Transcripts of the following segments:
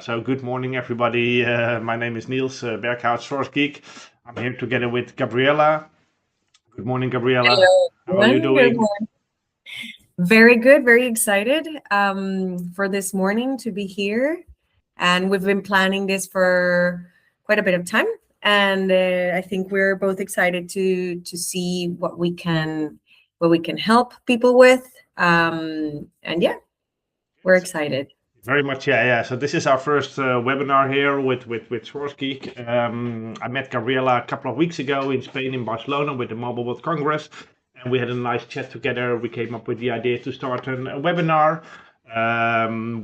So good morning, everybody. My name is Niels Berkhout, SourceGeek. I'm here together with Gabriela. Good morning, Gabriela. Hello, How are you everyone. Good doing? morning. Very good, very excited for this morning to be here. And we've been planning this for quite a bit of time. And I think we're both excited to see what we can help people with. And yeah, we're excited. Very much, yeah. So this is our first webinar here with SourceGeek. I met Gabriela a couple of weeks ago in Spain, in Barcelona, with the Mobile World Congress, and we had a nice chat together. We came up with the idea to start a webinar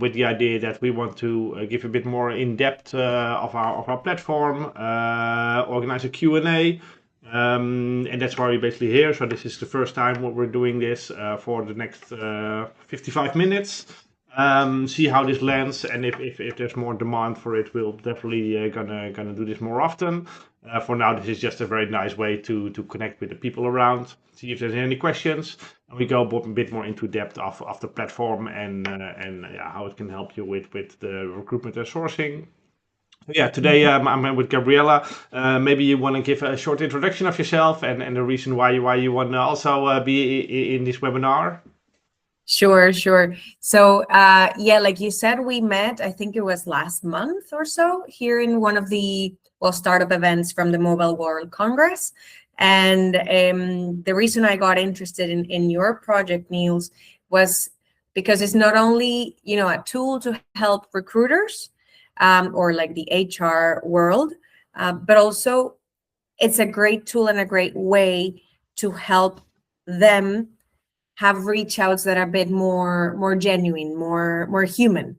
with the idea that we want to give a bit more in-depth of our platform, organize a Q&A. And that's why we're basically here. So this is the first time what we're doing this for the next 55 minutes. See how this lands, and if there's more demand for it, we'll definitely gonna do this more often. For now, this is just a very nice way to connect with the people around, see if there's any questions, and we go a bit more into depth of the platform and yeah, how it can help you with the recruitment and sourcing. So yeah, today I'm with Gabriela. Maybe you want to give a short introduction of yourself and the reason why you want to also be in this webinar. Sure, sure. So, yeah, like you said, we met, I think it was last month or so, here in one of the startup events from the Mobile World Congress. And the reason I got interested in your project, Niels, was because it's not only, a tool to help recruiters or like the HR world, but also it's a great tool and a great way to help them have reach outs that are a bit more genuine, more human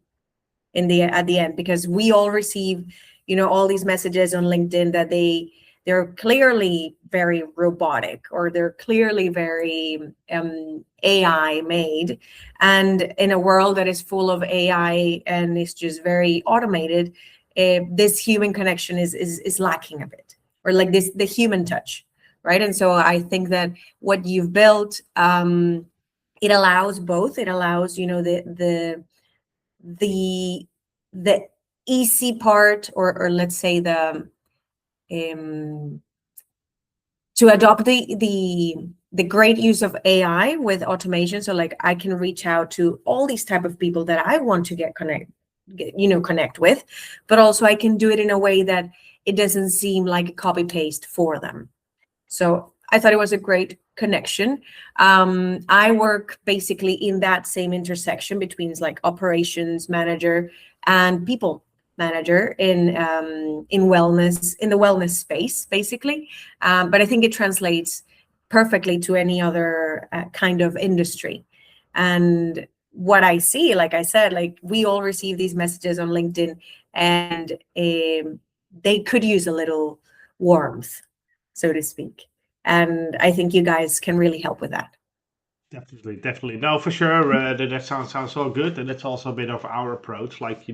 at the end, because we all receive, all these messages on LinkedIn that they're clearly very robotic, or they're clearly very AI made. And in a world that is full of AI and is just very automated, this human connection is lacking a bit, or like the human touch. Right. And so I think that what you've built, it allows both. It allows, the easy part, or let's say to adopt the great use of AI with automation. So like I can reach out to all these type of people that I want to connect with, but also I can do it in a way that it doesn't seem like a copy paste for them. So I thought it was a great connection. I work basically in that same intersection between like operations manager and people manager in wellness, in the wellness space, basically. But I think it translates perfectly to any other kind of industry. And what I see, like I said, like we all receive these messages on LinkedIn, and they could use a little warmth, so to speak. And I think you guys can really help with that. Definitely. No, for sure. That sounds all good, and that's also a bit of our approach. Like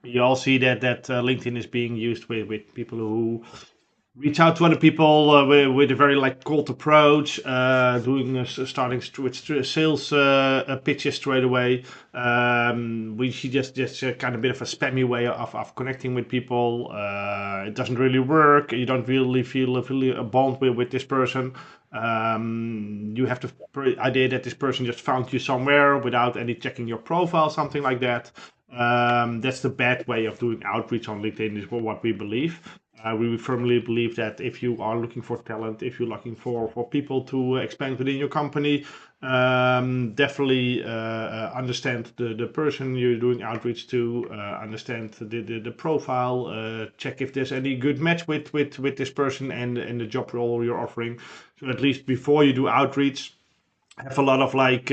we all see that LinkedIn is being used with people who reach out to other people with a very like cold approach, starting with sales pitches straight away. We see just kind of bit of a spammy way of connecting with people. It doesn't really work. You don't really feel a bond with this person. You have the idea that this person just found you somewhere without any checking your profile, something like that. That's the bad way of doing outreach on LinkedIn, is what we believe. We firmly believe that if you are looking for talent, if you're looking for people to expand within your company, definitely understand the person you're doing outreach to, understand the profile, check if there's any good match with this person and the job role you're offering. So at least before you do outreach, have a lot of like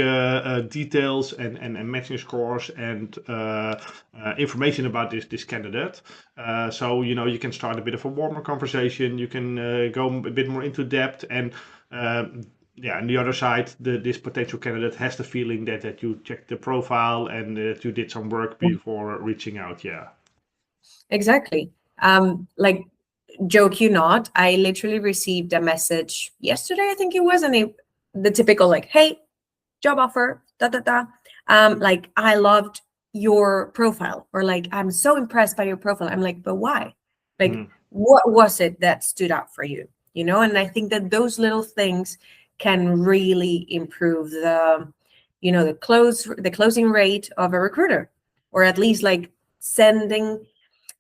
details and matching scores and information about this candidate. So you can start a bit of a warmer conversation. You can go a bit more into depth, and yeah, on the other side, this potential candidate has the feeling that you checked the profile and that you did some work before reaching out. Yeah. Exactly. Like, joke you not, I literally received a message yesterday, I think it was, and the typical like, hey, job offer, da da da. Like I loved your profile, or like, I'm so impressed by your profile. I'm like, but why? Like, Mm. what was it that stood out for you? And I think that those little things can really improve the closing rate of a recruiter, or at least like sending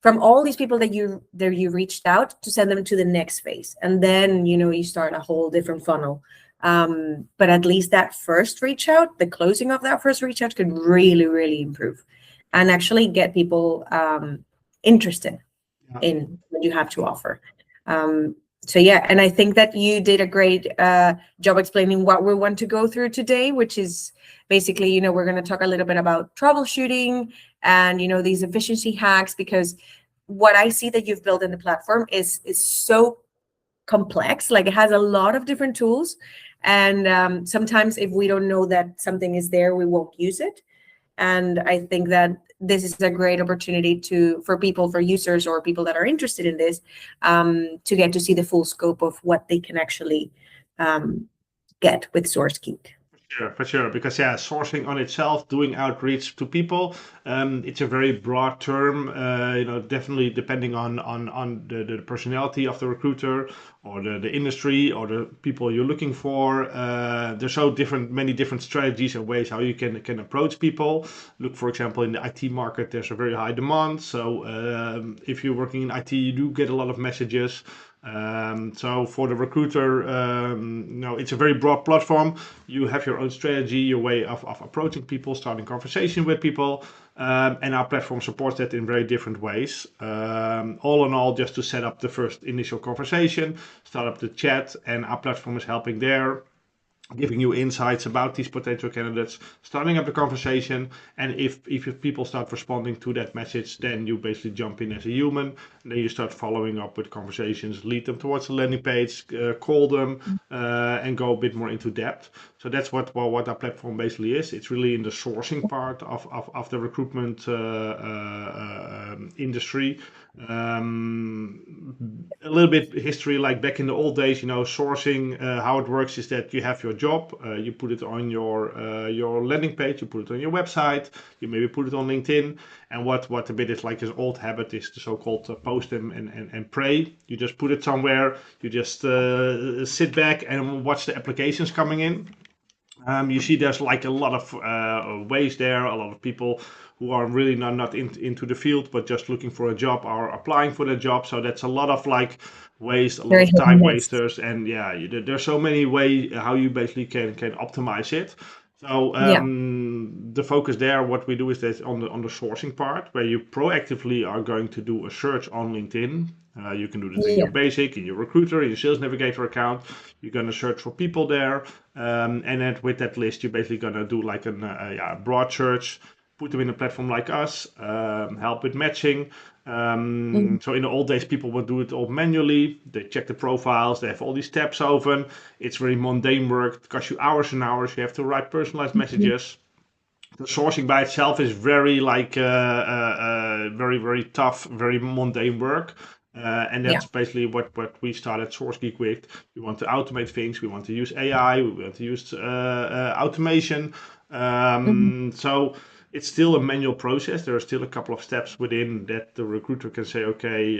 from all these people that you reached out, to send them to the next phase, and then you start a whole different funnel. But at least that first reach out, the closing of that first reach out, could really, really improve and actually get people interested Yeah. in what you have to offer. So yeah, and I think that you did a great job explaining what we want to go through today, which is basically, we're going to talk a little bit about troubleshooting and these efficiency hacks, because what I see that you've built in the platform is so complex. Like, it has a lot of different tools, and sometimes if we don't know that something is there, we won't use it. And I think that this is a great opportunity for users or people that are interested in this, to get to see the full scope of what they can actually get with SourceGeek. For sure. Because sourcing on itself, doing outreach to people, it's a very broad term. Definitely depending on the personality of the recruiter, or the industry, or the people you're looking for. There's many different strategies and ways how you can approach people. Look, for example, in the IT market, there's a very high demand. So if you're working in IT, you do get a lot of messages. So for the recruiter, it's a very broad platform. You have your own strategy, your way of approaching people, starting conversation with people, and our platform supports that in very different ways. All in all, just to set up the first initial conversation, start up the chat, and our platform is helping there, giving you insights about these potential candidates, starting up the conversation, and if people start responding to that message, then you basically jump in as a human, and then you start following up with conversations, lead them towards the landing page, call them, and go a bit more into depth. So that's what our platform basically is. It's really in the sourcing part of the recruitment industry. A little bit history, like back in the old days, sourcing, how it works is that you have your job, you put it on your landing page, you put it on your website, you maybe put it on LinkedIn, and what a bit is like his old habit is the so-called post and pray. You just put it somewhere, you just sit back and watch the applications coming in. You see there's like a lot of ways there, a lot of people who are really not into the field, but just looking for a job or applying for the job. So that's a lot of like waste, a lot Very of hit time and miss. wasters, and there's so many ways how you basically can optimize it. So Yeah. the focus there, what we do is that on the sourcing part, where you proactively are going to do a search on LinkedIn. You can do this in your Yeah. basic, in your recruiter, in your sales navigator account. You're going to search for people there, and then with that list, you're basically going to do like a broad search, put them in a platform like us, help with matching. Mhm. So in the old days, people would do it all manually. They check the profiles, they have all these tabs open. It's very mundane work. It costs you hours and hours. You have to write personalized messages. The sourcing by itself is very very, very tough, very mundane work. And Yeah. that's basically what we started SourceGeek with. We want to automate things. We want to use AI. We want to use automation. Mhm. So it's still a manual process. There are still a couple of steps within that the recruiter can say, okay,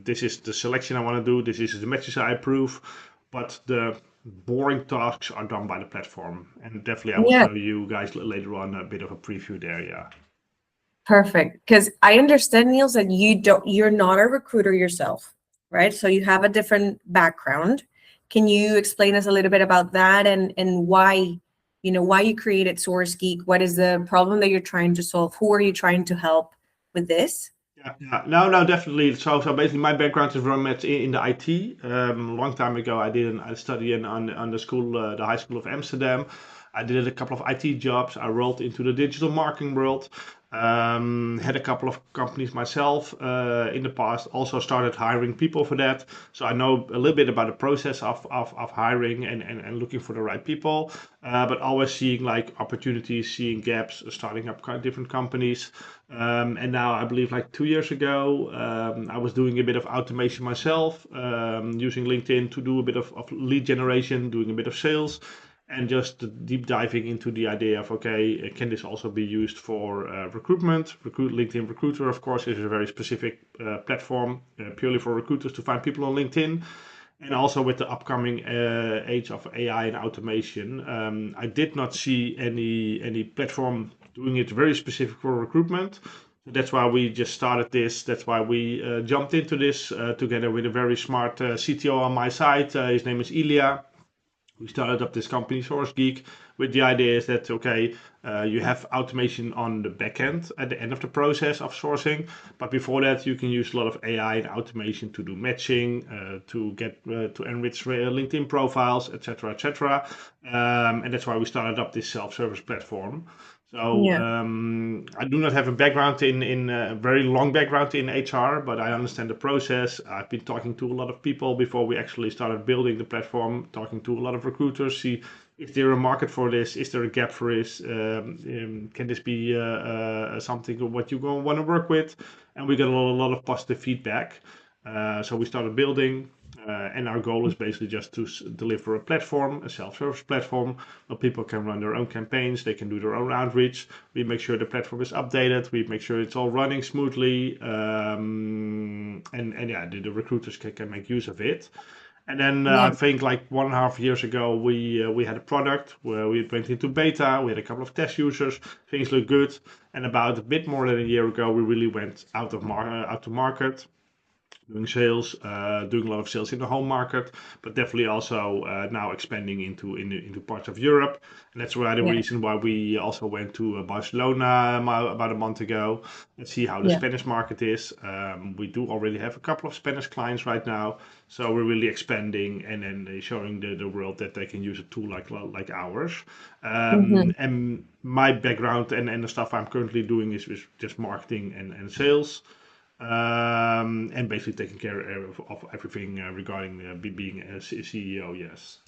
this is the selection I want to do. This is the matches I approve. But the boring tasks are done by the platform. And definitely I will Yeah. show you guys later on a bit of a preview there. Yeah. Perfect. Because I understand, Niels, that you're not a recruiter yourself, right? So you have a different background. Can you explain us a little bit about that, and why you created SourceGeek? What is the problem that you're trying to solve? Who are you trying to help with this? Yeah. No, definitely. So basically, my background is very much in the IT. A long time ago, I studied on the school, the High School of Amsterdam. I did a couple of IT jobs. I rolled into the digital marketing world. Had a couple of companies myself in the past. Also started hiring people for that. So I know a little bit about the process of hiring and looking for the right people. But always seeing like opportunities, seeing gaps, starting up different companies. And now I believe like 2 years ago, I was doing a bit of automation myself, using LinkedIn to do a bit of lead generation, doing a bit of sales. and just deep diving into the idea of, okay, can this also be used for recruitment? LinkedIn Recruiter, of course, is a very specific platform purely for recruiters to find people on LinkedIn. And also with the upcoming age of AI and automation, I did not see any platform doing it very specific for recruitment. That's why we just started this. That's why we jumped into this together with a very smart CTO on my side. His name is Ilya. We started up this company, SourceGeek, with the idea is that, okay, you have automation on the back end at the end of the process of sourcing, but before that you can use a lot of AI and automation to do matching, to enrich LinkedIn profiles, etc., etc. And that's why we started up this self-service platform. So Yeah. I do not have a background in a very long background in HR, but I understand the process. I've been talking to a lot of people before we actually started building the platform, talking to a lot of recruiters, see is there a market for this? Is there a gap for this? Can this be something what you want to work with? And we got a lot of positive feedback. So we started building, and our goal is basically just to deliver a platform, a self-service platform, where people can run their own campaigns, they can do their own outreach. We make sure the platform is updated, we make sure it's all running smoothly, and yeah, the recruiters can make use of it. And then I Yeah. think like 1.5 years ago, we had a product where we went into beta. We had a couple of test users. Things look good. And about a bit more than a year ago, we really went out to market, doing sales, doing a lot of sales in the home market, but definitely also now expanding into parts of Europe. And that's why the Yeah. reason why we also went to Barcelona about a month ago and see how the Yeah. Spanish market is. We do already have a couple of Spanish clients right now, so we're really expanding and then showing the world that they can use a tool like ours. Mhm. And my background and the stuff I'm currently doing is just marketing and sales. And basically taking care of everything regarding being a CEO. Yes.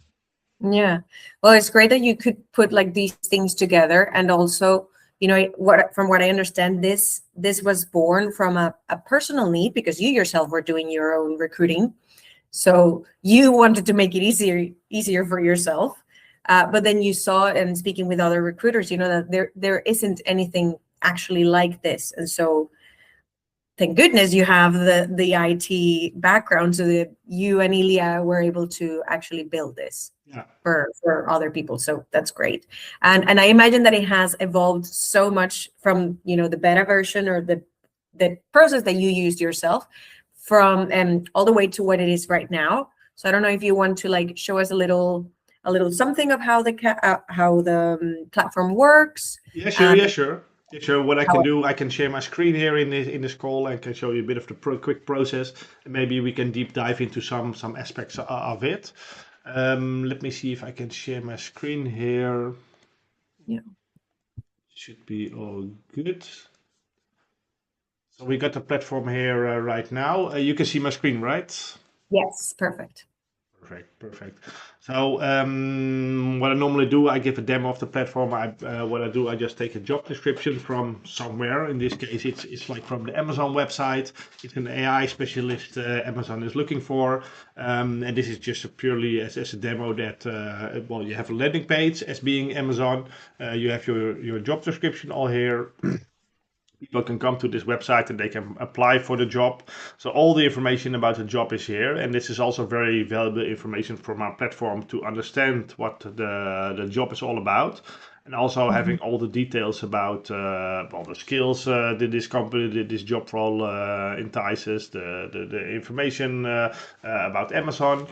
Yeah. Well, it's great that you could put like these things together, and also, from what I understand, this was born from a personal need because you yourself were doing your own recruiting. So you wanted to make it easier for yourself. But then you saw, and speaking with other recruiters, that there isn't anything actually like this. And so thank goodness you have the IT background, so that you and Ilya were able to actually build this Yeah. for other people. So that's great. And I imagine that it has evolved so much from the beta version, or the process that you used yourself, from all the way to what it is right now. So I don't know if you want to like show us a little something of how the platform works. Yeah. Sure. And Yeah. Sure. Yeah, sure. What I can how. do, I can share my screen here in this call and can show you a bit of the quick process, and maybe we can deep dive into some aspects of it. Let me see if I can share my screen here. Yeah. Should be all good. So we got the platform here right now. You can see my screen, right? Yes, perfect. Perfect, perfect. So what I normally do, I give a demo of the platform. What I do, I just take a job description from somewhere. In this case, it's like from the Amazon website. It's an AI specialist Amazon is looking for, and this is just purely as a demo that well, you have a landing page as being Amazon. You have your job description all here. People can come to this website and they can apply for the job. So all the information about the job is here, and this is also very valuable information from our platform to understand what the job is all about, and also Mhm. having all the details about well, the skills that this company, that this job role entices, the information about Amazon.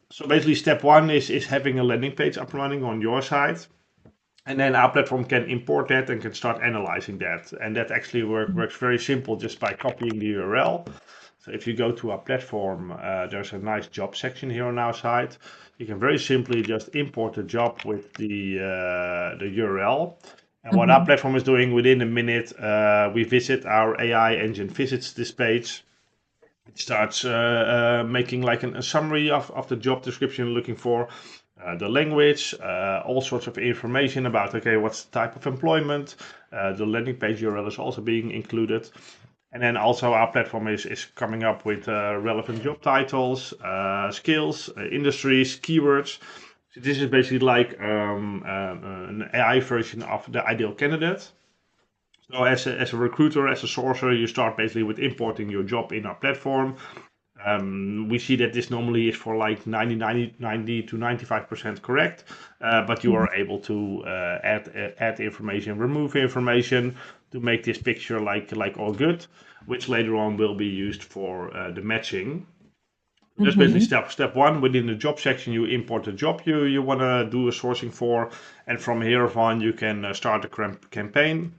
So basically, step one is having a landing page up and running on your side. And then our platform can import that and can start analyzing that. And that actually works very simple just by copying the URL. So if you go to our platform, there's a nice job section here on our side. You can very simply just import the job with the URL. And what our Mhm. platform is doing within a minute, our AI engine visits this page. It starts making like a summary of the job description you're looking for, the language, all sorts of information about, okay, what's the type of employment. The landing page URL is also being included. And then also our platform is coming up with relevant job titles, skills, industries, keywords. So this is basically like an AI version of the ideal candidate. So as a recruiter, as a sourcer, you start basically with importing your job in our platform. We see that this normally is for like 90 to 95% correct, but you are able to add information, remove information to make this picture like all good, which later on will be used for the matching. That's basically step one. Within the job section, you import the job you want to do a sourcing for, and from here on you can start a campaign.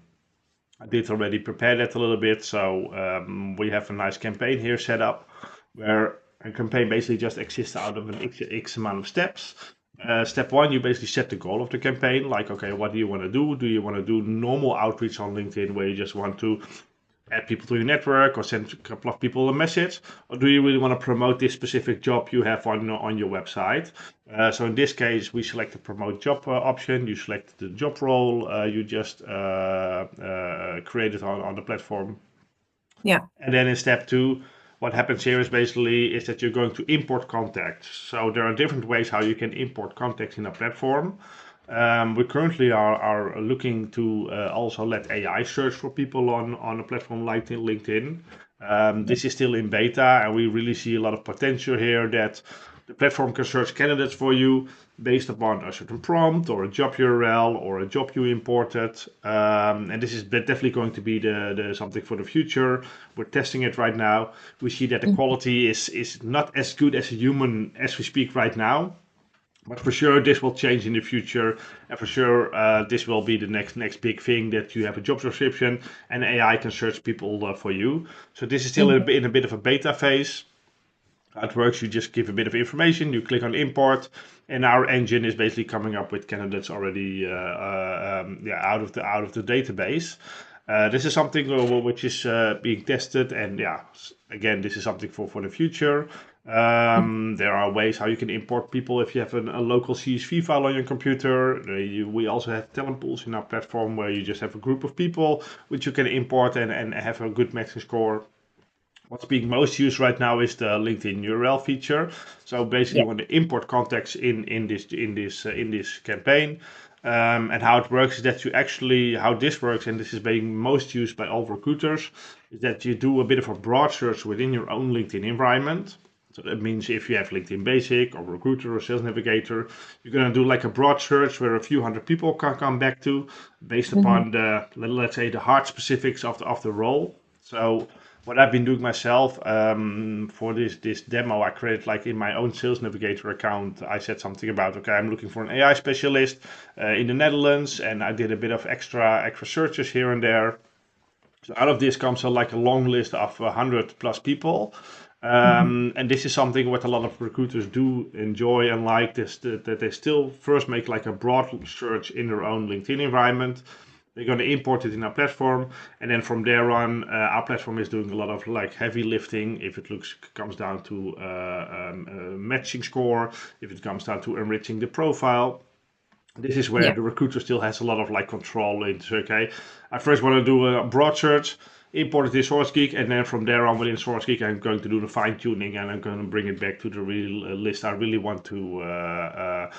I did already prepare that a little bit, so we have a nice campaign here set up, where a campaign basically just exists out of an X amount of steps. Step one, you basically set the goal of the campaign, like, okay, what do you want to do? Do you want to do normal outreach on LinkedIn, where you just want to add people to your network or send a couple of people a message, or do you really want to promote this specific job you have on your website? So in this case, we select the promote job option. You select the job role you just created on the platform. Yeah. And then in step two, what happens here is that you're going to import contacts. So there are different ways how you can import contacts in a platform. We currently are looking to also let AI search for people on a platform like LinkedIn. This is still in beta, and we really see a lot of potential here that the platform can search candidates for you based upon a certain prompt or a job URL or a job you imported. And this is definitely going to be the something for the future. We're testing it right now. We see that the quality is not as good as a human as we speak right now. But for sure, this will change in the future, and for sure, this will be the next big thing, that you have a job description and AI can search people for you. So this is still in a bit of a beta phase. How it works, you just give a bit of information, you click on import, and our engine is basically coming up with candidates already out of the database. This is something which is being tested, and again, this is something for the future. There are ways how you can import people if you have a local CSV file on your computer. We also have talent pools in our platform, where you just have a group of people which you can import and have a good matching score. What's being most used right now is the LinkedIn URL feature. So basically, you want to import contacts in this campaign. And how it works is that how this works, and this is being most used by all recruiters, is that you do a bit of a broad search within your own LinkedIn environment. So that means if you have LinkedIn Basic or Recruiter or Sales Navigator, you're going to do like a broad search where a few hundred people can come back to, based upon let's say the hard specifics of the role. So what I've been doing myself for this demo, I created, like, in my own Sales Navigator account, I said something about, okay, I'm looking for an AI specialist in the Netherlands, and I did a bit of extra searches here and there. So out of this comes like a long list of 100 plus people. And this is something what a lot of recruiters do enjoy and like this, that they still first make like a broad search in their own LinkedIn environment. They're going to import it in our platform, and then from there on, our platform is doing a lot of like heavy lifting. If it comes down to matching score, if it comes down to enriching the profile, this is where the recruiter still has a lot of like control into. Okay, I first want to do a broad search, import it in SourceGeek, and then from there on within SourceGeek, I'm going to do the fine tuning, and I'm going to bring it back to the real list I really want to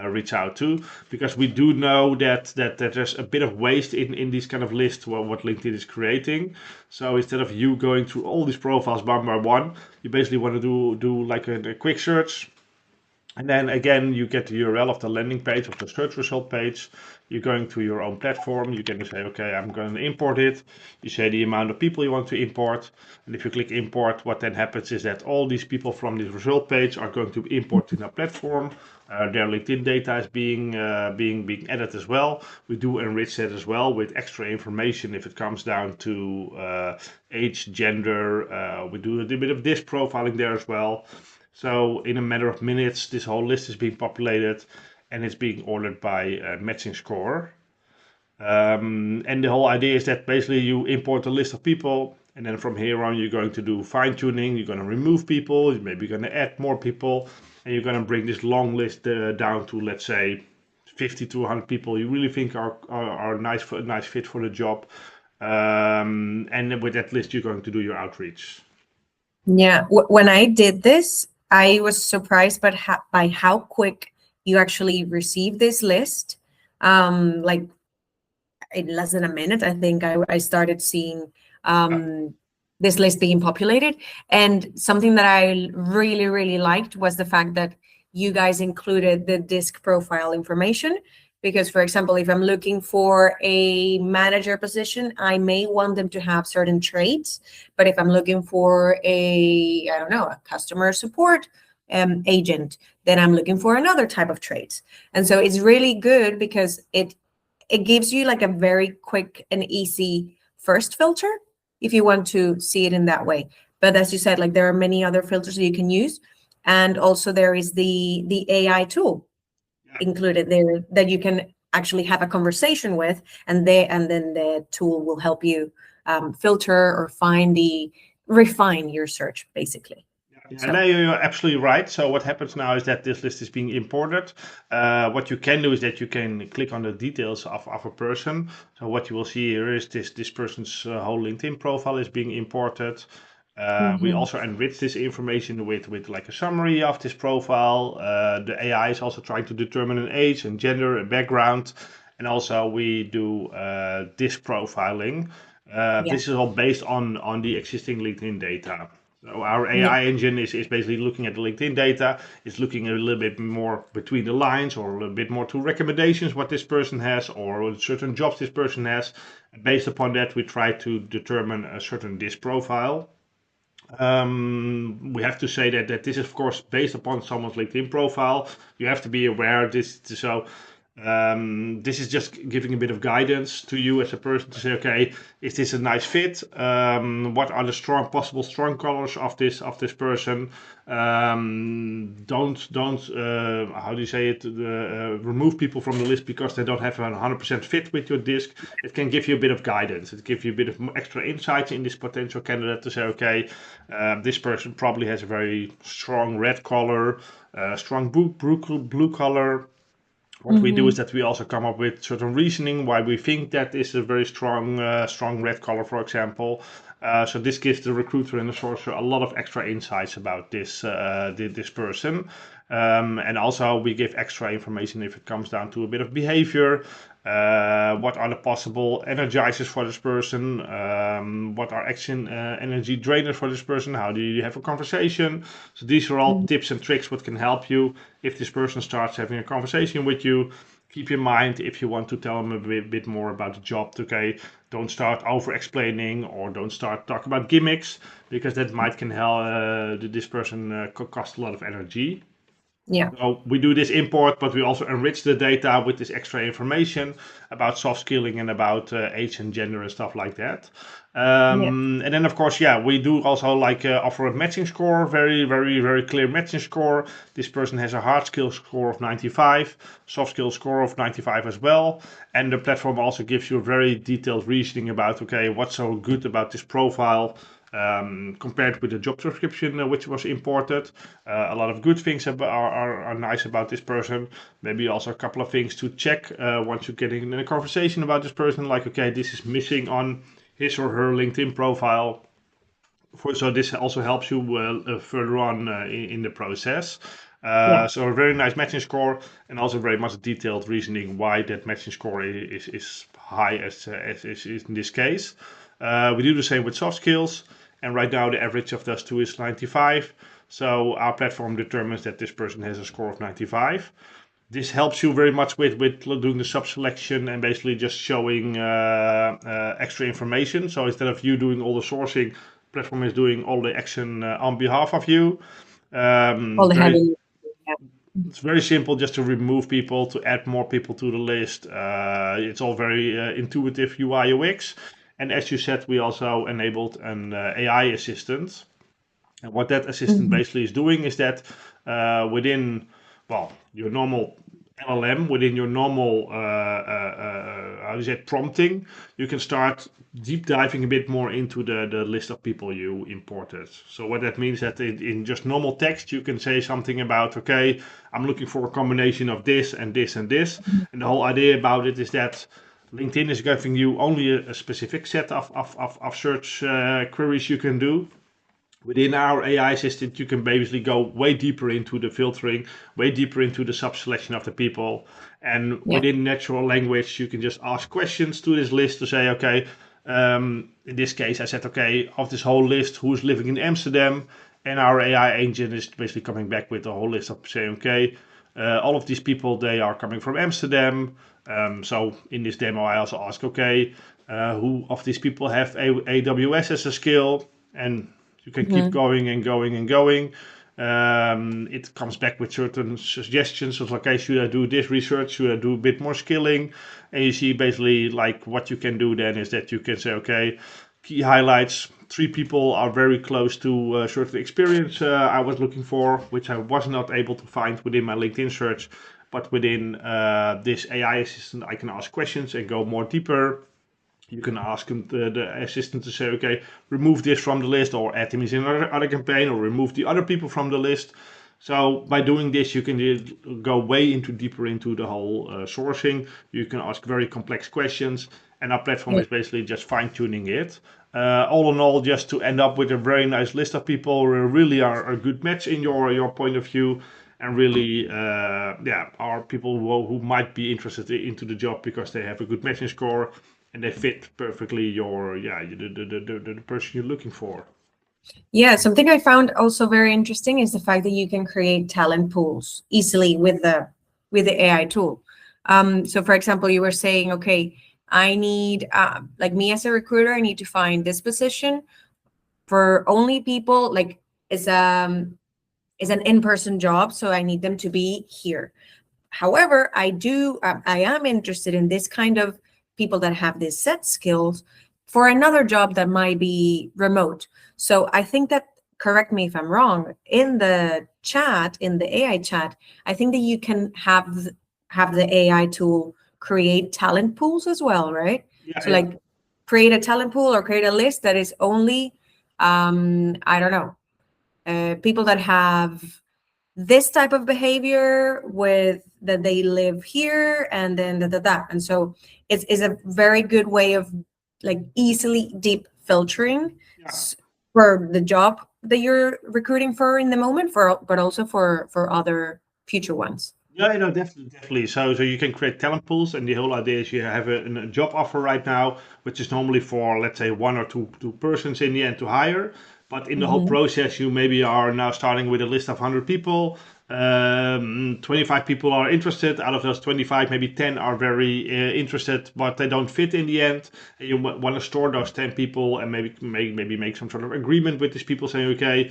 reach out to, because we do know that there's a bit of waste in these kind of lists what LinkedIn is creating. So instead of you going through all these profiles one by one, you basically want to do like a quick search. And then again, you get the URL of the landing page, of the search result page. You're going to your own platform. You can say, okay, I'm going to import it. You say the amount of people you want to import. And if you click import, what then happens is that all these people from this result page are going to import in our platform. Their LinkedIn data is being added as well. We do enrich that as well with extra information if it comes down to age, gender. We do a bit of this profiling there as well. So in a matter of minutes, this whole list is being populated, and it's being ordered by matching score. And the whole idea is that basically you import a list of people, and then from here on you're going to do fine tuning. You're going to remove people, you're maybe going to add more people, and you're going to bring this long list down to, let's say, 50 to 100 people you really think are a nice fit for the job. And with that list, you're going to do your outreach. Yeah, when I did this, I was surprised by how quick you actually receive this list. Like in less than a minute, I think I started seeing this list being populated. And something that I really, really liked was the fact that you guys included the disc profile information. Because, for example, if I'm looking for a manager position, I may want them to have certain traits. But if I'm looking for a, I don't know, a customer support agent, then I'm looking for another type of traits. And so it's really good because it gives you like a very quick and easy first filter if you want to see it in that way. But as you said, like there are many other filters that you can use. And also there is the AI tool included there that you can actually have a conversation with, and then the tool will help you filter or refine your search, basically. Yeah, so. No, you're absolutely right. So what happens now is that this list is being imported. What you can do is that you can click on the details of a person. So what you will see here is this person's whole LinkedIn profile is being imported. We also enrich this information with like a summary of this profile. The AI is also trying to determine an age and gender and background. And also we do disc profiling. This is all based on the existing LinkedIn data. So our AI engine is basically looking at the LinkedIn data. It's looking a little bit more between the lines or a little bit more to recommendations what this person has or certain jobs this person has. Based upon that, we try to determine a certain disc profile. We have to say that this is of course based upon someone's LinkedIn profile. You have to be aware this. So this is just giving a bit of guidance to you as a person to say, okay, is this a nice fit? What are the possible strong colors of this person? Don't how do you say it? Remove people from the list because they don't have a 100% fit with your disc. It can give you a bit of guidance. It gives you a bit of extra insight in this potential candidate to say, okay, this person probably has a very strong red color, strong blue color. What we do is that we also come up with certain reasoning why we think that is a very strong red color, for example. So this gives the recruiter and the sourcer a lot of extra insights about this person. And also we give extra information if it comes down to a bit of behavior. What are the possible energizers for this person? What are energy drainers for this person? How do you have a conversation? So these are all tips and tricks what can help you if this person starts having a conversation with you. Keep in mind if you want to tell them a bit more about the job, okay, don't start over explaining or don't start talking about gimmicks because that can help this person cost a lot of energy. Yeah. So we do this import, but we also enrich the data with this extra information about soft skilling and about age and gender and stuff like that. And then, of course, we do also like offer a matching score, very, very, very clear matching score. This person has a hard skill score of 95, soft skill score of 95 as well. And the platform also gives you a very detailed reasoning about, okay, what's so good about this profile. Compared with the job description which was imported. A lot of good things are nice about this person. Maybe also a couple of things to check once you're getting in a conversation about this person, like, okay, this is missing on his or her LinkedIn profile. So this also helps you further on in the process. So a very nice matching score and also very much detailed reasoning why that matching score is high as is in this case. We do the same with soft skills, and right now the average of those two is 95. So our platform determines that this person has a score of 95. This helps you very much with doing the sub-selection and basically just showing extra information. So instead of you doing all the sourcing, platform is doing all the action on behalf of you. It's very simple just to remove people, to add more people to the list. It's all very intuitive UI UX. And as you said, we also enabled an AI assistant. And what that assistant basically is doing is that within, your normal LLM, within your normal, prompting, you can start deep diving a bit more into the list of people you imported. So what that means that in just normal text, you can say something about, okay, I'm looking for a combination of this and this and this. And the whole idea about it is that LinkedIn is giving you only a specific set of search queries you can do. Within our AI assistant, you can basically go way deeper into the filtering, way deeper into the sub-selection of the people. And Yeah. within natural language, you can just ask questions to this list to say, okay, in this case, I said, okay, of this whole list, who's living in Amsterdam? And our AI agent is basically coming back with a whole list of saying, okay, all of these people, they are coming from Amsterdam. So in this demo, I also ask, okay, who of these people have AWS as a skill? And you can keep Mhm. going and going and going. It comes back with certain suggestions of, okay, should I do this research? Should I do a bit more skilling? And you see basically like what you can do then is that you can say, okay, key highlights. 3 people are very close to a certain experience I was looking for, which I was not able to find within my LinkedIn search. But within this AI assistant, I can ask questions and go more deeper. You can ask the assistant to say, okay, remove this from the list or add him in another campaign or remove the other people from the list. So by doing this, you can go way into deeper into the whole sourcing. You can ask very complex questions, and our platform Yeah. is basically just fine tuning it. All in all, just to end up with a very nice list of people who really are a good match in your point of view, and really, yeah, are people who might be interested into the job because they have a good matching score and they fit perfectly your the person you're looking for. Yeah, something I found also very interesting is the fact that you can create talent pools easily with the AI tool. So, for example, you were saying, okay, I need like me as a recruiter, I need to find this position for only people like is is an in-person job, so I need them to be here. However, I am interested in this kind of people that have these set skills for another job that might be remote. So I think that, correct me if I'm wrong, in the chat, in the AI chat, I think that you can have the AI tool create talent pools as well, right? Yeah, So yeah. like create a talent pool or create a list that is only I don't know, people that have this type of behavior with that they live here and then that. And so it's a very good way of like easily deep filtering Yeah. for the job that you're recruiting for in the moment, for but also for other future ones. Yeah, no, definitely, definitely. So you can create talent pools, and the whole idea is you have a job offer right now, which is normally for, let's say, one or two persons in the end to hire. But in the whole Mhm. process, you maybe are now starting with a list of 100 people. 25 people are interested. Out of those 25, maybe 10 are very interested, but they don't fit in the end. And you want to store those 10 people and maybe make some sort of agreement with these people, saying, okay,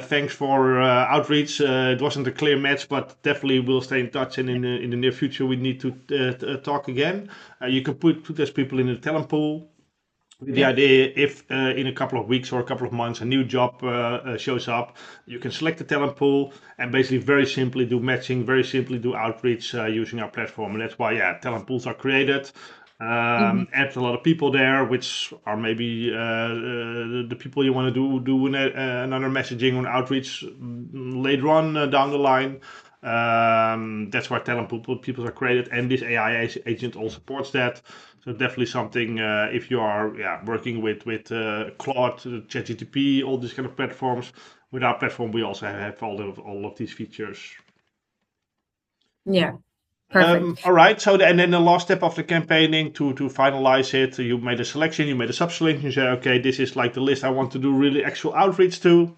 thanks for outreach. It wasn't a clear match, but definitely we'll stay in touch. And in the near future, we need to talk again. You can put those people in the talent pool with the Yeah. idea if in a couple of weeks or a couple of months a new job shows up, you can select the talent pool and basically very simply do matching, very simply do outreach using our platform. And that's why, yeah, talent pools are created. Mhm. Add a lot of people there, which are maybe the people you want to do another messaging on outreach later on down the line. That's why talent people are created, and this AI agent all supports that. So definitely something if you are working with Claude, ChatGPT, all these kind of platforms. With our platform, we also have all of these features. Yeah. Perfect. All right. So and then the last step of the campaigning to finalize it, you made a selection, you made a sub-selection. You say, okay, this is like the list I want to do really actual outreach to.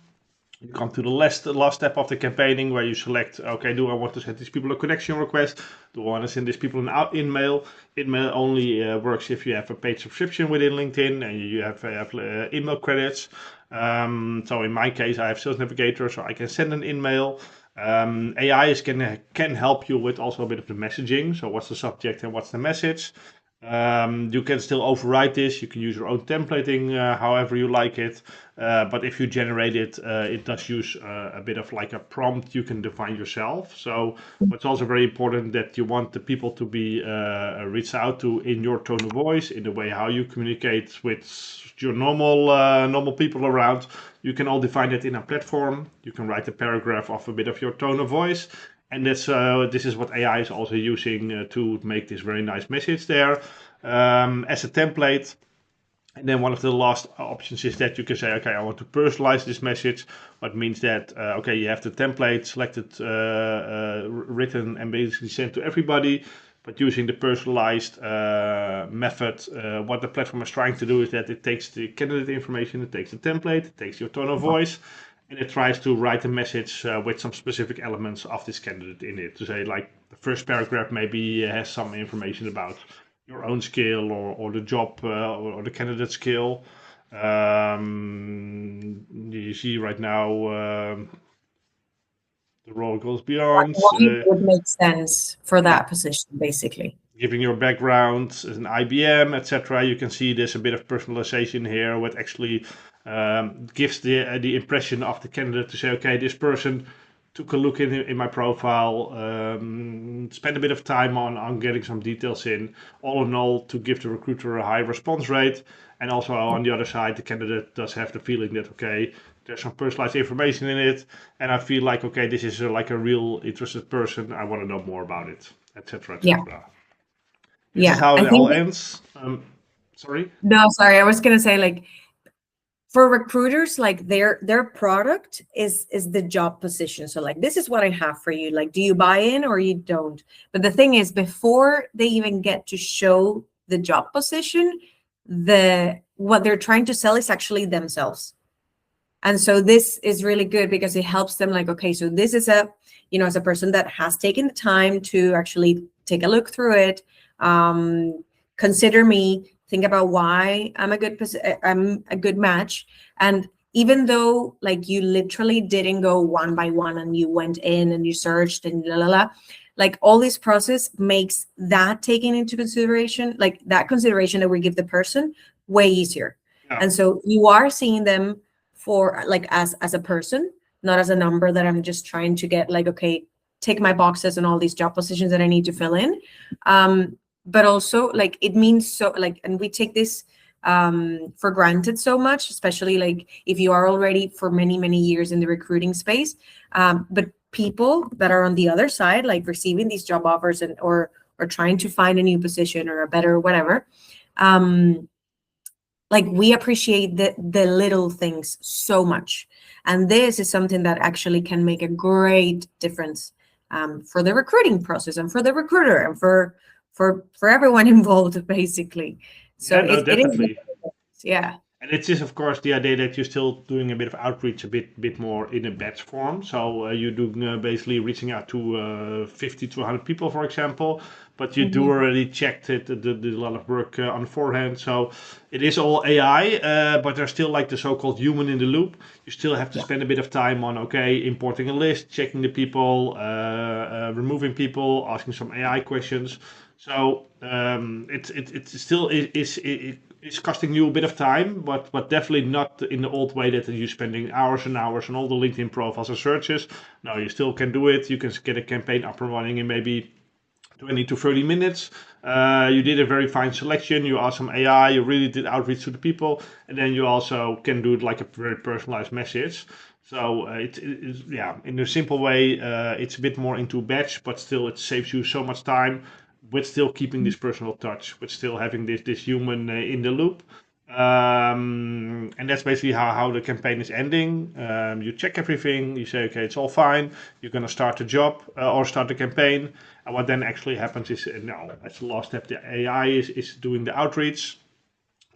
You come to the last step of the campaigning where you select, okay, do I want to send these people a connection request? Do I want to send these people an email? Email only works if you have a paid subscription within LinkedIn and you have email credits. So in my case, I have Sales Navigator, so I can send an email. AI can help you with also a bit of the messaging. So what's the subject and what's the message? You can still override this. You can use your own templating however you like it. But if you generate it, it does use a bit of like a prompt you can define yourself. So what's also very important that you want the people to be reached out to in your tone of voice, in the way how you communicate with your normal people around. You can all define that in a platform. You can write a paragraph of a bit of your tone of voice. And this is what AI is also using to make this very nice message there as a template. And then one of the last options is that you can say, okay, I want to personalize this message. What means that, okay, you have the template selected, written, and basically sent to everybody. But using the personalized method, what the platform is trying to do is that it takes the candidate information, it takes the template, it takes your tone of voice, and it tries to write a message with some specific elements of this candidate in it. To say, like, the first paragraph maybe has some information about your own skill or the job or the candidate skill. You see right now the role goes beyond. Why would make sense for Yeah, that position, basically. giving your background as an IBM, etc. You can see there's a bit of personalization here, what actually gives the impression of the candidate to say, okay, this person took a look in my profile, spent a bit of time on getting some details in, all in all, to give the recruiter a high response rate. And also on the other side, the candidate does have the feeling that, okay, there's some personalized information in it, and I feel like, okay, this is like a real interested person. I want to know more about it, etc., Yeah, etc. This is yeah. how I it all think ends. Sorry. no, sorry, I was gonna say, like, for recruiters, like, their product is the job position. So, like, this is what I have for you. Like, do you buy in or you don't? But the thing is, before they even get to show the job position, what they're trying to sell is actually themselves. And so this is really good because it helps them, like, okay, so this is as a person that has taken the time to actually take a look through it, consider me, think about why I'm a good match. And even though, like, you literally didn't go one by one and you went in and you searched and la la la, like, all this process makes that taken into consideration, like that consideration that we give the person, way easier. Yeah. And so you are seeing them for, like, as a person, not as a number that I'm just trying to get, like, okay, tick my boxes and all these job positions that I need to fill in. But also, like, it means so, like, and we take this for granted so much, especially, like, if you are already for many, many years in the recruiting space. But people that are on the other side, like, receiving these job offers or trying to find a new position or a better whatever, like, we appreciate the little things so much. And this is something that actually can make a great difference for the recruiting process and for the recruiter and for everyone involved, basically. So Yeah, no, it is, definitely. yeah. And it is, of course, the idea that you're still doing a bit of outreach, a bit more in a batch form. So you're doing basically reaching out to 50 to 100 people, for example. But you do Mhm. already checked it, did a lot of work on forehand. So it is all AI, but there's still like the so-called human in the loop. You still have to Yeah. spend a bit of time on, okay, importing a list, checking the people, removing people, asking some AI questions. So it's still it's costing you a bit of time, but definitely not in the old way that you're spending hours and hours on all the LinkedIn profiles and searches. No, you still can do it. You can get a campaign up and running in maybe 20 to 30 minutes. You did a very fine selection. You asked some AI. You really did outreach to the people, and then you also can do it like a very personalized message. So it's yeah, in a simple way, it's a bit more into batch, but still it saves you so much time, with still keeping this personal touch, with still having this human in the loop. And that's basically how the campaign is ending. You check everything. You say, okay, it's all fine. You're gonna start the job or start the campaign. And what then actually happens is, now, as the last step, the AI is doing the outreach.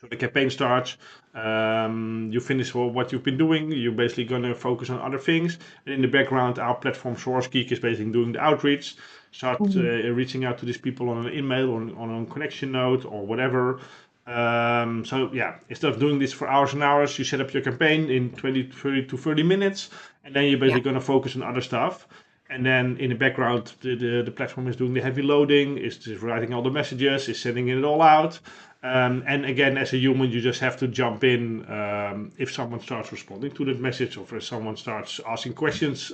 So the campaign starts. You finish what you've been doing. You're basically going to focus on other things. And in the background, our platform SourceGeek is basically doing the outreach. Start Mhm. reaching out to these people on an email or on a connection note or whatever. So yeah, instead of doing this for hours and hours, you set up your campaign in 20, 30 to 30 minutes, and then you're Yeah. basically going to focus on other stuff. And then in the background, the platform is doing the heavy loading, is just writing all the messages, is sending it all out. And again, as a human, you just have to jump in if someone starts responding to that message or if someone starts asking questions.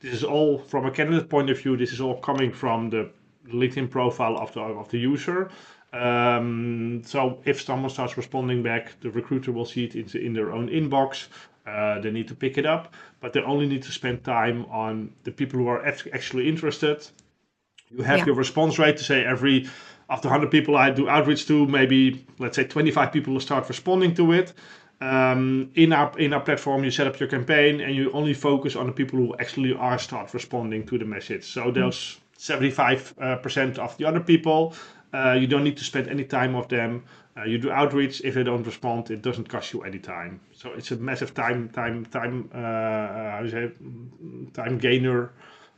This is all from a candidate point of view. This is all coming from the LinkedIn profile of the user. So if someone starts responding back, the recruiter will see it in their own inbox. They need to pick it up, but they only need to spend time on the people who are actually interested. You have Yeah. your response rate to say every after 100 people I do outreach to, maybe let's say 25 people will start responding to it. In our platform, you set up your campaign and you only focus on the people who actually are start responding to the message. So those 75% of the other people, you don't need to spend any time with them. You do outreach. If they don't respond, it doesn't cost you any time. So it's a massive how do you say, time gainer.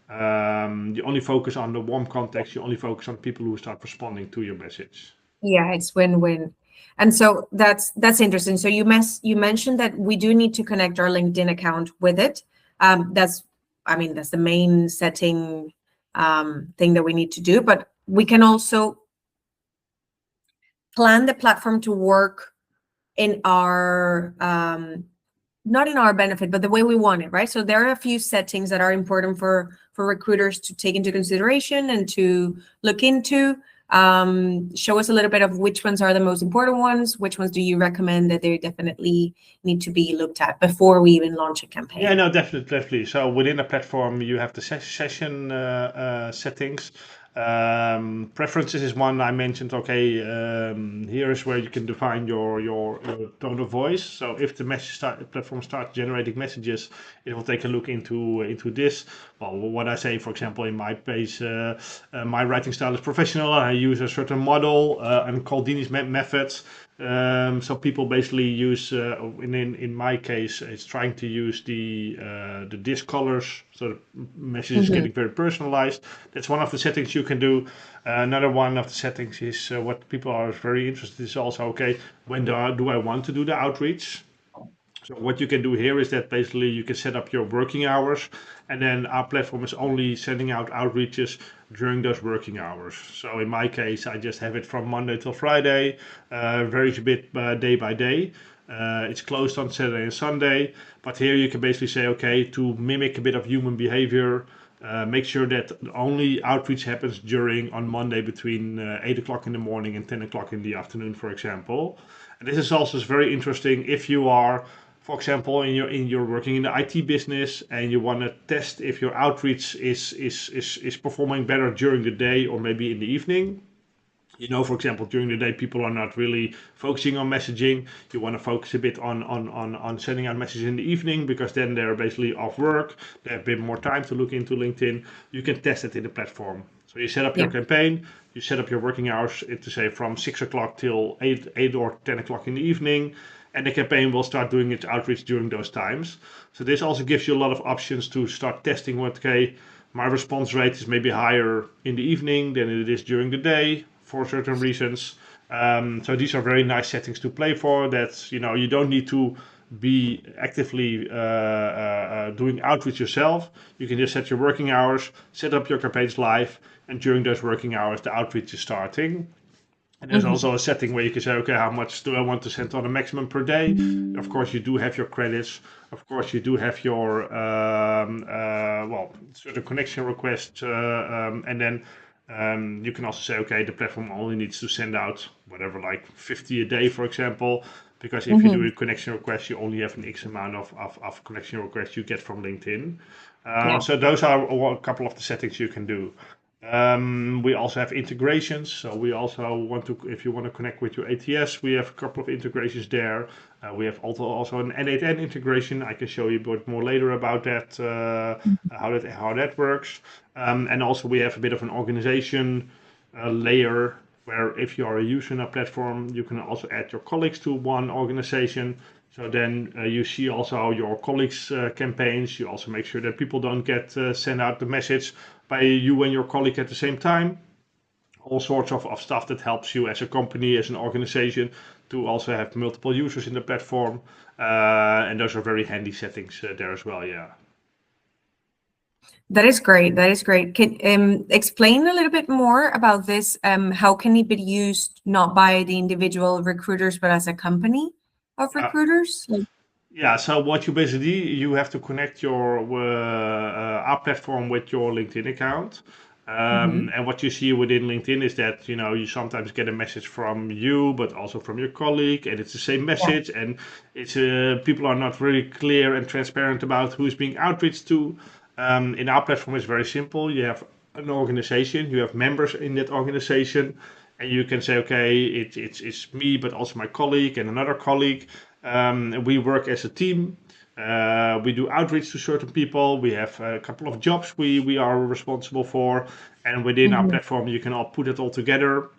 You only focus on the warm context. You only focus on people who start responding to your message. Yeah, it's win-win. And so that's interesting. So you mentioned that we do need to connect our LinkedIn account with it. That's the main setting thing that we need to do. But we can also plan the platform to work in our not in our benefit, but the way we want it, right? So there are a few settings that are important for recruiters to take into consideration and to look into. Show us a little bit of which ones are the most important ones. Which ones do you recommend that they definitely need to be looked at before we even launch a campaign? Yeah, no, definitely. So within a platform, you have the session settings. Preferences is one I mentioned. Okay, here is where you can define your tone of voice. So if the platform starts generating messages, it will take a look into this. Well, what I say, for example, in my page, my writing style is professional. I use a certain model and Caldini's methods. So people basically use, in my case, it's trying to use the disk colors, so the message is getting very personalized. That's one of the settings you can do. Another one of the settings is what people are very interested in is also, okay, when do I want to do the outreach? So what you can do here is that basically you can set up your working hours, and then our platform is only sending out outreaches during those working hours. So in my case, I just have it from Monday till Friday, varies a bit day by day. It's closed on Saturday and Sunday, but here you can basically say, okay, to mimic a bit of human behavior, make sure that only outreach happens on Monday between 8 o'clock in the morning and 10 o'clock in the afternoon, for example. And this is also very interesting if you are, for example, you're working in the IT business and you want to test if your outreach is performing better during the day or maybe in the evening. For example, during the day, people are not really focusing on messaging. You want to focus a bit on sending out messages in the evening because then they're basically off work. They have a bit more time to look into LinkedIn. You can test it in the platform. So you set up your campaign, you set up your working hours to say from 6 o'clock till 8 or 10 o'clock in the evening. And the campaign will start doing its outreach during those times. So this also gives you a lot of options to start testing my response rate is maybe higher in the evening than it is during the day for certain reasons. So these are very nice settings to play for. That you don't need to be actively doing outreach yourself. You can just set your working hours, set up your campaigns live, and during those working hours, the outreach is starting. And there's also a setting where you can say, okay, how much do I want to send on a maximum per day? Of course, you do have your credits. Of course, you do have your certain connection requests, and then you can also say, okay, the platform only needs to send out whatever, like 50 a day, for example, because if you do a connection request, you only have an X amount of connection requests you get from LinkedIn. So those are a couple of the settings you can do. We also have integrations. So we also if you want to connect with your ATS, we have a couple of integrations there. We have also an N8N integration. I can show you a bit more later about that, how that works. And also we have a bit of an organization layer where if you are a user in a platform, you can also add your colleagues to one organization. So then you see also your colleagues' campaigns. You also make sure that people don't get sent out the message by you and your colleague at the same time. All sorts of stuff that helps you as a company, as an organization, to also have multiple users in the platform. And those are very handy settings there as well, yeah. That is great. That is great. Can explain a little bit more about this? How can it be used not by the individual recruiters, but as a company of recruiters? Yeah, so what you have to connect your our platform with your LinkedIn account. And what you see within LinkedIn is that you sometimes get a message from you, but also from your colleague, and it's the same message, and it's people are not really clear and transparent about who's being outreached to. In our platform, it's very simple. You have an organization, you have members in that organization. and you can say, okay, it's me, but also my colleague and another colleague. We work as a team. We do outreach to certain people. We have a couple of jobs we are responsible for, and within our Mhm. platform, you can all put it all together.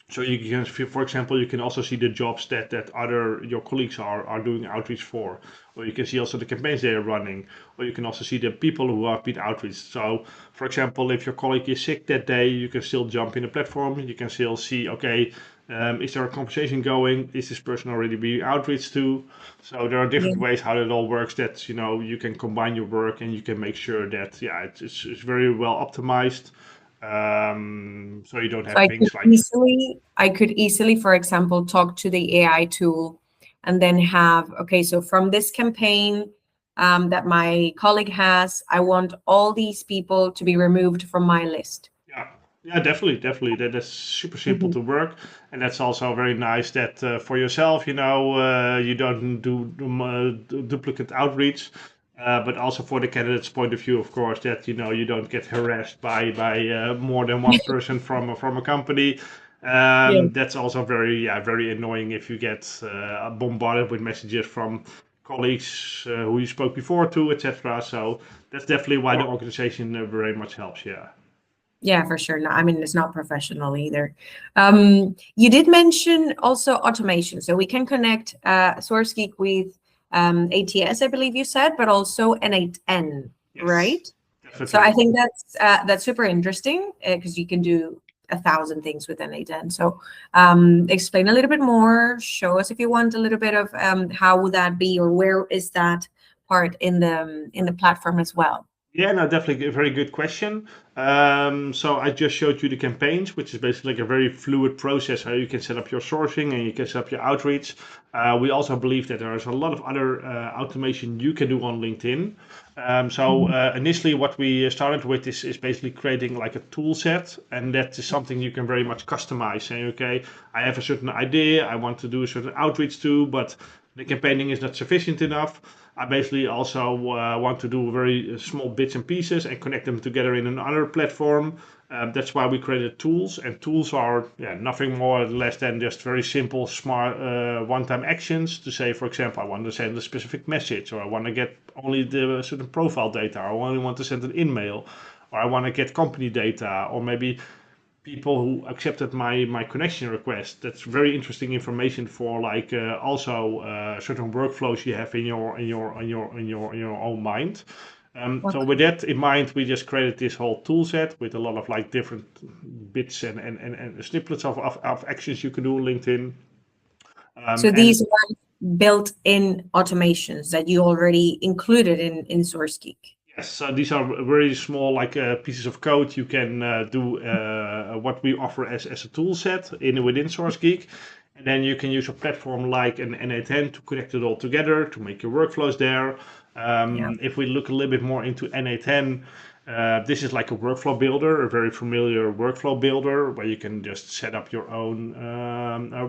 So you can, for example, you can also see the jobs that other your colleagues are doing outreach for, or you can see also the campaigns they are running, or you can also see the people who have been outreach. So, for example, if your colleague is sick that day, you can still jump in the platform. You can still see, okay, is there a conversation going? Is this person already being outreached to? So there are Yeah. different ways how it all works. That you can combine your work and you can make sure that it's very well optimized. So you don't So have things like I could easily, for example, talk to the AI tool and then have, okay, so from this campaign that my colleague has, I want all these people to be removed from my list. yeah, yeah, definitely. That's super simple Mhm. to work, and that's also very nice that for yourself, you don't do duplicate outreach, but also for the candidate's point of view, of course, that you don't get harassed by more than one person from a company. Yeah. That's also very annoying if you get bombarded with messages from colleagues who you spoke before to, etc. So that's definitely why Yeah. the organization very much helps. Yeah. Yeah, for sure. No, I mean, it's not professional either. You did mention also automation. So we can connect SourceGeek with ATS, I believe you said, but also N8N, Yes, right? So I definitely. think that's super interesting because you can do 1,000 things with N8N. So explain a little bit more. Show us if you want a little bit of how would that be, or where is that part in the platform as well? Yeah, no, definitely a very good question. So I just showed you the campaigns, which is basically like a very fluid process how you can set up your sourcing and you can set up your outreach. We also believe that there is a lot of other automation you can do on LinkedIn. So Mhm. initially, what we started with is basically creating like a tool set, and that is something you can very much customize. Saying, okay, I have a certain idea, I want to do a certain outreach to, but the campaigning is not sufficient enough. I basically also want to do very small bits and pieces and connect them together in another platform. That's why we created tools, and tools are nothing more or less than just very simple, smart one-time actions to say, for example, I want to send a specific message, or I want to get only the certain profile data, or I only want to send an email, or I want to get company data, or maybe people who accepted my connection request. That's very interesting information for like also certain workflows you have in your own mind. So Okay. with that in mind, we just created this whole tool set with a lot of like different bits and snippets of actions you can do on LinkedIn. So And these are built-in automations that you already included in SourceGeek. yes, so these are very small, like pieces of code. You can do what we offer as a tool set within SourceGeek, and then you can use a platform like an N8N to connect it all together to make your workflows there. Yeah. If we look a little bit more into N8N, this is like a workflow builder, a very familiar workflow builder where you can just set up your own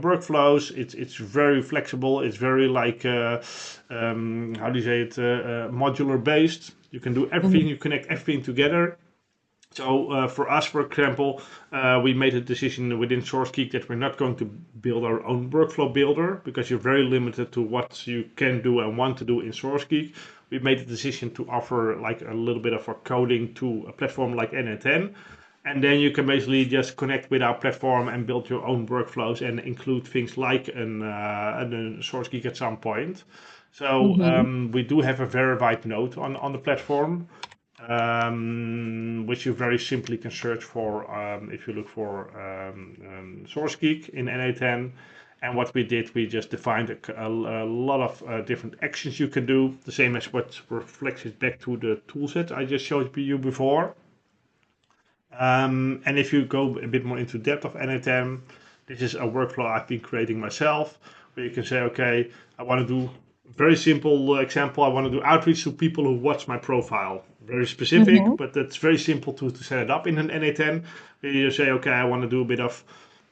workflows. It's very flexible. It's very like how do you say it, modular based. You can do everything. Mhm. You connect everything together. So for us, for example, we made a decision within SourceGeek that we're not going to build our own workflow builder because you're very limited to what you can do and want to do in SourceGeek. We made the decision to offer like a little bit of a coding to a platform like N8N. And then you can basically just connect with our platform and build your own workflows and include things like a SourceGeek at some point. So Mhm. we do have a verified node on the platform, which you very simply can search for if you look for SourceGeek in NA10. And what we did, we just defined a lot of different actions you can do, the same as what reflects it back to the toolset I just showed you before. And if you go a bit more into depth of NA10, this is a workflow I've been creating myself, where you can say, okay, I want to do very simple example. I want to do outreach to people who watch my profile. Very specific, Mhm. but that's very simple to set it up in an NA10. Where you say, okay, I want to do a bit of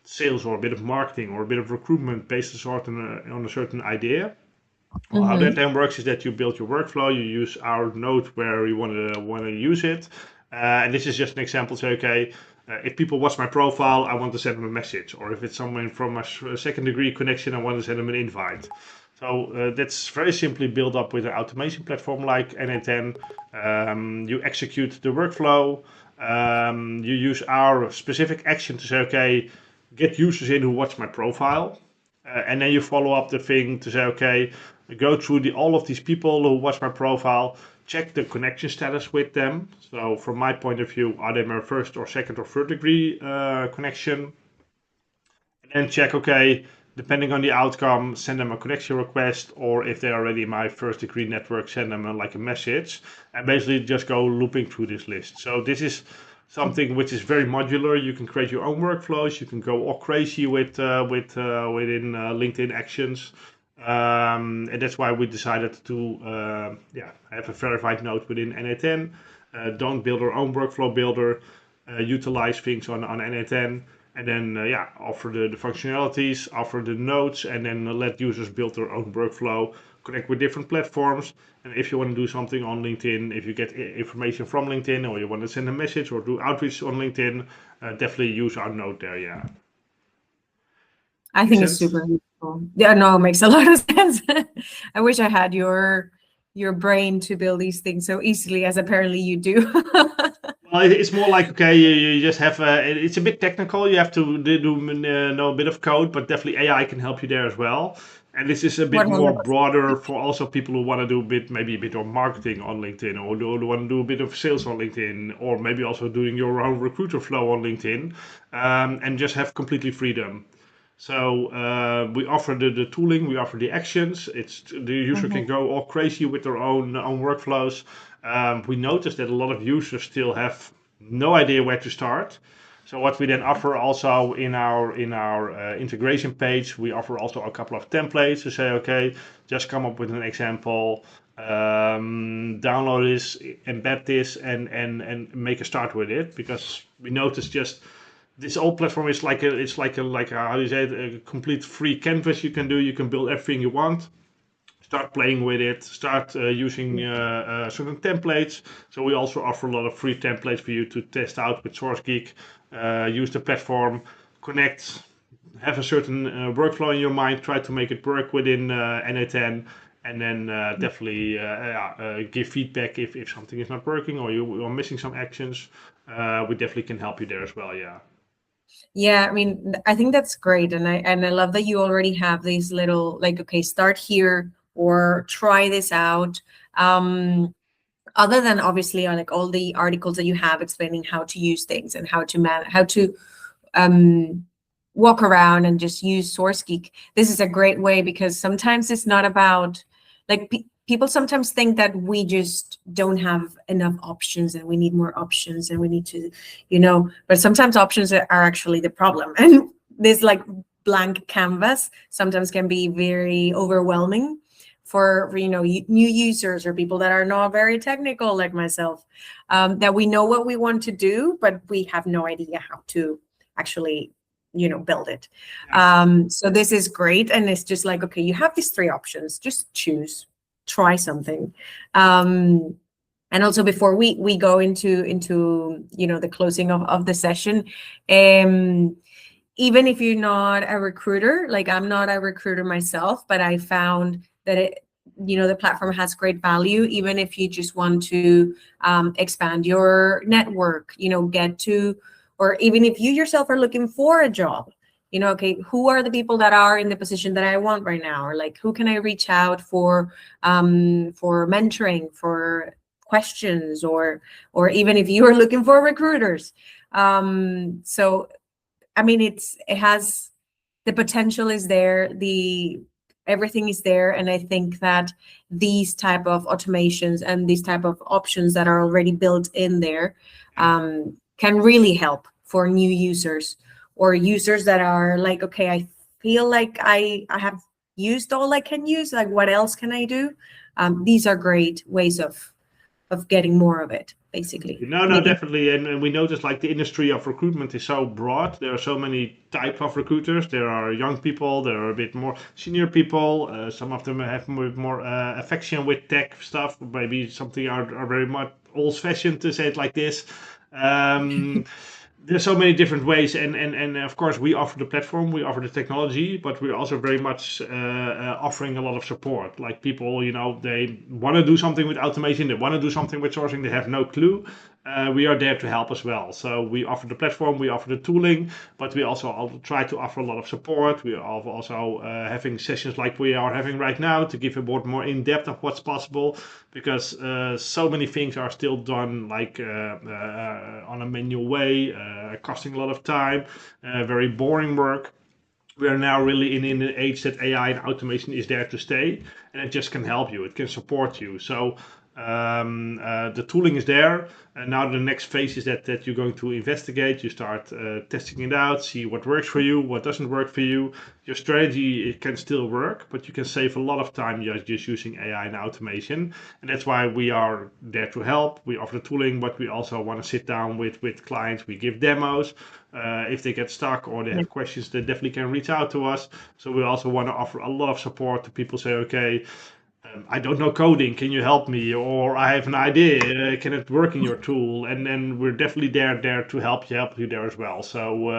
sales or a bit of marketing or a bit of recruitment based on a certain idea. Well, how that Mhm. then works is that you build your workflow, you use our node where you want to use it, and this is just an example. Say, okay, if people watch my profile, I want to send them a message, or if it's someone from a second degree connection, I want to send them an invite. So that's very simply built up with an automation platform like NA10. You execute the workflow. You use our specific action to say, okay, get users in who watch my profile. And then you follow up the thing to say, okay, go through all of these people who watch my profile, check the connection status with them. So from my point of view, are they my first or second or third degree connection? And then check, okay, depending on the outcome, send them a connection request, or if they're already in my first degree network, send them a message, and basically just go looping through this list. So this is something which is very modular. You can create your own workflows. You can go all crazy within LinkedIn Actions. And that's why we decided to have a verified node within NA10. Don't build our own workflow builder. Utilize things on NA10, and then offer the functionalities, offer the nodes, and then let users build their own workflow, connect with different platforms. And if you want to do something on LinkedIn, if you get information from LinkedIn, or you want to send a message or do outreach on LinkedIn, definitely use our node there. Yeah. I Makes think it's sense? super useful. Yeah, no, it makes a lot of sense. I wish I had your brain to build these things so easily as apparently you do. Well, it's more like, okay, you just have, it's a bit technical. You have to know a bit of code, but definitely AI can help you there as well. And this is a bit more 100%. broader for also people who want to do maybe a bit of marketing on LinkedIn, or do want to do a bit of sales on LinkedIn, or maybe also doing your own recruiter flow on LinkedIn, and just have completely freedom. So we offer the tooling, we offer the actions. The user can go all crazy with their own workflows. We noticed that a lot of users still have no idea where to start. So what we then offer also in our integration page, we offer also a couple of templates to say, okay, just come up with an example, download this, embed this, and make a start with it, because we noticed just this old platform is like a how do you say it, a complete free canvas you can do. You can build everything you want. Start playing with it. Start using certain templates. So we also offer a lot of free templates for you to test out with SourceGeek. Use the platform, connect, have a certain workflow in your mind. Try to make it work within NA10. And then definitely give feedback if something is not working or you are missing some actions. We definitely can help you there as well. Yeah. Yeah, I mean, I think that's great, and I love that you already have these little like, okay, start here or try this out. Other than obviously like all the articles that you have explaining how to use things and how to walk around and just use SourceGeek. This is a great way because sometimes it's not about like people sometimes think that we just don't have enough options and we need more options and we need to, but sometimes options are actually the problem. And this like blank canvas sometimes can be very overwhelming for new users or people that are not very technical like myself, that we know what we want to do, but we have no idea how to actually build it. So this is great, and it's just like, okay, you have these three options, just choose, try something. And also before we go into the closing of the session, even if you're not a recruiter, like I'm not a recruiter myself, but I found that the platform has great value, even if you just want to expand your network, or even if you yourself are looking for a job, okay, who are the people that are in the position that I want right now? Or like, who can I reach out for mentoring, for questions, or even if you are looking for recruiters. So, I mean, it has the potential is there, everything is there, and I think that these type of automations and these type of options that are already built in there can really help for new users or users that are like, okay, I feel like I have used all I can use. Like, what else can I do? These are great ways of getting more of it, basically. No, definitely. And we notice like the industry of recruitment is so broad. There are so many types of recruiters. There are young people, there are a bit more senior people. Some of them have more affection with tech stuff. Maybe something are very much old fashioned, to say it like this. there's so many different ways, and of course we offer the platform, we offer the technology, but we're also very much offering a lot of support. Like people, they want to do something with automation, they want to do something with sourcing, they have no clue. We are there to help as well. So we offer the platform, we offer the tooling, but we also try to offer a lot of support. We are also having sessions like we are having right now to give a bit more in depth of what's possible, because so many things are still done like on a manual way, costing a lot of time, very boring work. We are now really in an age that AI and automation is there to stay, and it just can help you. It can support you. So the tooling is there, and now the next phase is that you're going to investigate. You start testing it out, see what works for you, what doesn't work for you. Your strategy, it can still work, but you can save a lot of time just using AI and automation, and that's why we are there to help. We offer the tooling, but we also want to sit down with clients. We give demos. If they get stuck or they Yeah. have questions, they definitely can reach out to us. So we also want to offer a lot of support to people. Say, okay, I don't know coding, can you help me? Or I have an idea, can it work in your tool? And then we're definitely there to help you there as well. So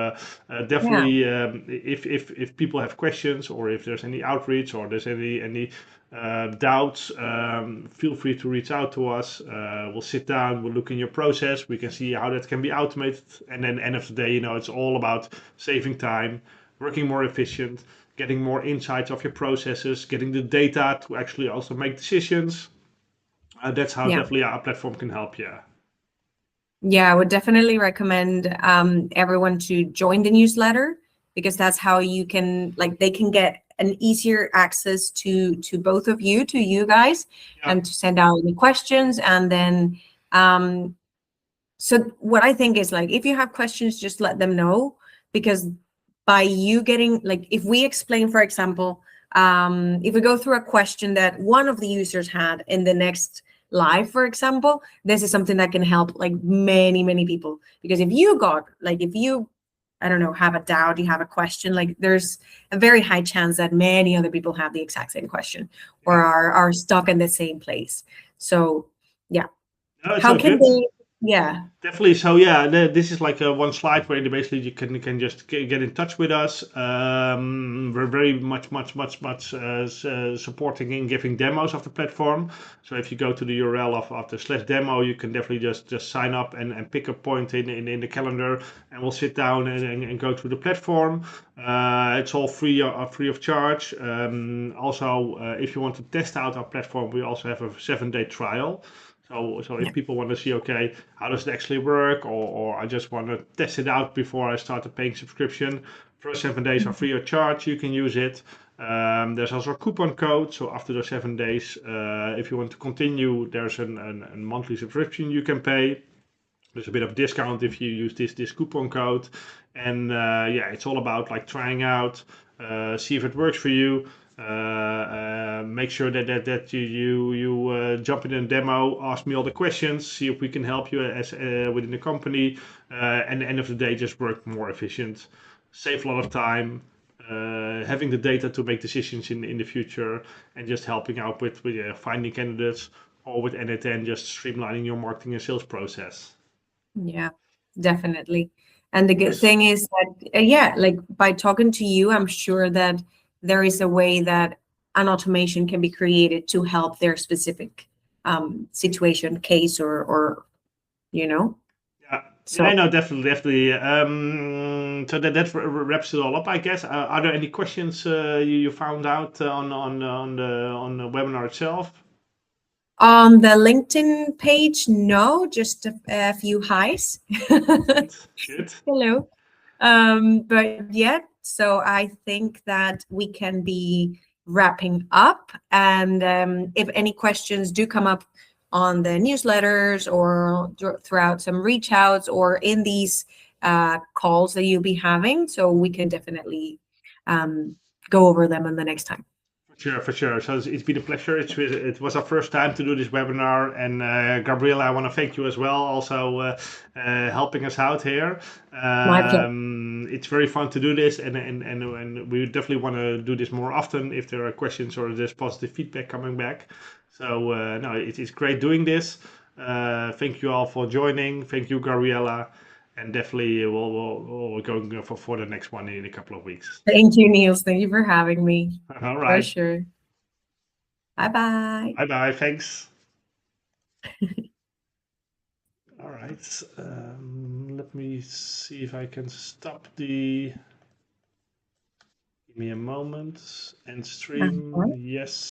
Yeah. definitely, if people have questions, or if there's any outreach, or there's any doubts, feel free to reach out to us. We'll sit down, we'll look in your process, we can see how that can be automated, and then end of the day, it's all about saving time, working more efficient, getting more insights of your processes, getting the data to actually also make decisions. That's how Yeah. definitely our platform can help you. Yeah, I would definitely recommend everyone to join the newsletter, because that's how you can, like, they can get an easier access to both of you, to you guys, Yeah. and to send out any questions. And then so what I think is, like, if you have questions, just let them know, because by you getting, like, if we explain, for example, if we go through a question that one of the users had in the next live, for example, this is something that can help like many people. Because if you got, like, if you, I don't know, have a doubt, you have a question, like, there's a very high chance that many other people have the exact same question, or are stuck in the same place. So yeah, No, it's how all can good. they, yeah. Definitely. So yeah, this is like one slide where basically you can just get in touch with us. We're very much supporting and giving demos of the platform. So if you go to the URL of the slash demo, you can definitely just sign up and pick a point in the calendar, and we'll sit down and go through the platform. It's all free of charge. Also, if you want to test out our platform, we also have a 7-day trial. So Yeah. if people want to see, okay, how does it actually work, or I just want to test it out before I start a paying subscription, first 7 days are free of charge. You can use it. There's also a coupon code. So after the 7 days, if you want to continue, there's a monthly subscription you can pay. There's a bit of discount if you use this coupon code. And yeah, it's all about like trying out, see if it works for you. Make sure that you jump in a demo, ask me all the questions, see if we can help you as within the company, and at the end of the day, just work more efficient, save a lot of time, having the data to make decisions in the future, and just helping out with finding candidates, or with N10, just streamlining your marketing and sales process. Yeah, definitely. And the good Yes. thing is that, yeah, like, by talking to you, I'm sure that there is a way that an automation can be created to help their specific situation, case, or you know. Yeah, So no, definitely. So that wraps it all up, I guess. Are there any questions you found out on the webinar itself? on the LinkedIn page, no, just a few highs. Good, good. Hello. But yeah, so I think that we can be wrapping up. And if any questions do come up on the newsletters, or throughout some reach outs, or in these calls that you'll be having, so we can definitely go over them on the next time. For sure. So it's been a pleasure. It was our first time to do this webinar, and Gabriela, I want to thank you as well, also helping us out here. My pleasure. It's very fun to do this, and we definitely want to do this more often if there are questions or there's positive feedback coming back. So no, it is great doing this. Thank you all for joining. Thank you, Gabriela, And definitely we'll go for the next one in a couple of weeks. Thank you, Niels. Thank you for having me. All For right. sure. Bye-bye. Bye-bye. Thanks. All right. Let me see if I can stop the. Give me a moment. End stream. Uh-huh. Yes.